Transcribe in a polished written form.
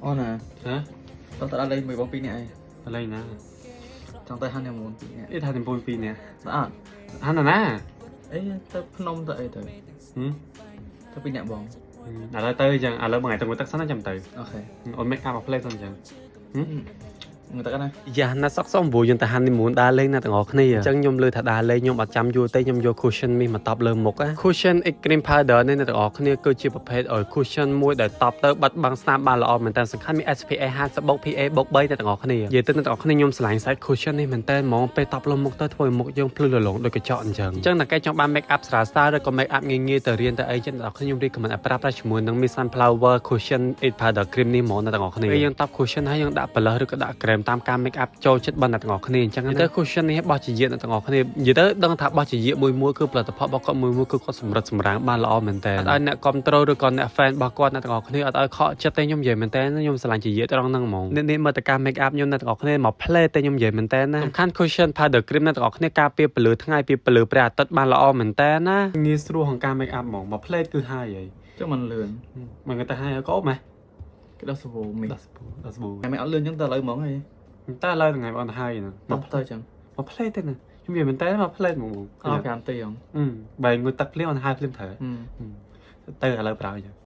អូណាហ៎តោះតើលេងមួយបងពីរនាក់អី อะไรนะ ចង់ទៅហាន់តែមួយពីរនាក់ เอ๊ะทานเป็นปูนปีเนี่ย ស្អាត ฮันน่ะนะ អីទៅភ្នំទៅអីទៅ หืม ទៅពីរនាក់បង อะไรเตยจังอะไรบางไงตรงกูตักสั้นจำเตย អូខេ អូនមេកអាប់អផ្លេសិនចឹង មើលទៅណា យ៉ាណាសក់សំវយើងទៅហាន់នីមូនដើរលេងណាទាំងអស់គ្នាអញ្ចឹងខ្ញុំលើថាដើរលេងខ្ញុំអត់ចាំយូរទេខ្ញុំយក cushion នេះមកតបលើមុខណា cushion X cream powder នេះអ្នកទាំងអស់គ្នាគឺជាប្រភេទ cushion មួយដែលតបទៅបាត់បង់ស្នាមបានល្អមែនតើសំខាន់មាន SPF 50 PA 3អ្នកទាំងអស់គ្នានិយាយទៅអ្នកទាំងអស់គ្នាខ្ញុំឆ្លាញ់ side cushion នេះមែនតើហ្មងពេលតបលើមុខទៅធ្វើឲ្យមុខយើងភ្លឺរលោងដូចកញ្ចក់អញ្ចឹងតែគេចង់បាន make up ស្រាលៗឬក៏ make up ងាយៗទៅរៀនទៅអីចឹងអ្នកទាំងអស់គ្នាខ្ញុំ recommend ឲ្យប្រើប្រាស់ជាមួយនឹង Miss Sunflower cushion X powder cream នេះហ្មងអ្នកទាំងអស់គ្នាពេលយើងតប cushion ហើយយើងដាក់ blush ឬក៏ដាក់ creme តាមការ make up ចូលចិត្តបានអ្នកទាំងអស់គ្នាអញ្ចឹងទៅ cushion នេះបោះជាយាកអ្នកទាំងអស់គ្នានិយាយទៅដឹងថាបោះជាយាកមួយគឺផលិតផលរបស់គាត់មួយគឺគាត់សម្រិតសម្រាំងបានល្អមែនតើអត់ឲ្យអ្នកគ្រប់ត្រូលឬក៏អ្នក fan របស់គាត់អ្នកទាំងអស់គ្នាអត់ឲ្យខកចិត្តទេខ្ញុំនិយាយមែនតើខ្ញុំស្រឡាញ់ជាយាកត្រង់ហ្នឹងហ្មងនេះមើលទៅការ make up ខ្ញុំអ្នកទាំងអស់គ្នាមក play តែខ្ញុំនិយាយមែនតើណាសំខាន់ cushion powder cream អ្នកទាំងអស់គ្នាការពារពន្លឺថ្ងៃពីពន្លឺព្រះអាទិត្យបានល្អមែនតើណាងាយស្រួលក្នុងការ make up ហ្មងមក play គឺហើយហី ចុះមិនលឿន មិនក៏ទៅហើយក៏ម៉េះ គេដោះសាប៊ូមី ដល់ស្ប៊ូ តែមិនអត់លឿនចឹងទៅឥឡូវហ្មងហី តែឡើយថ្ងៃបងទៅហើយហ្នឹង មកទៅចឹង មក play ទៅណាខ្ញុំនិយាយមែនតើមក play ហ្មង អត់5នាទីហង បែរងុយទឹកភ្លាមអត់ហើយភ្លាមត្រូវទៅឥឡូវប្រើអញ្ចឹង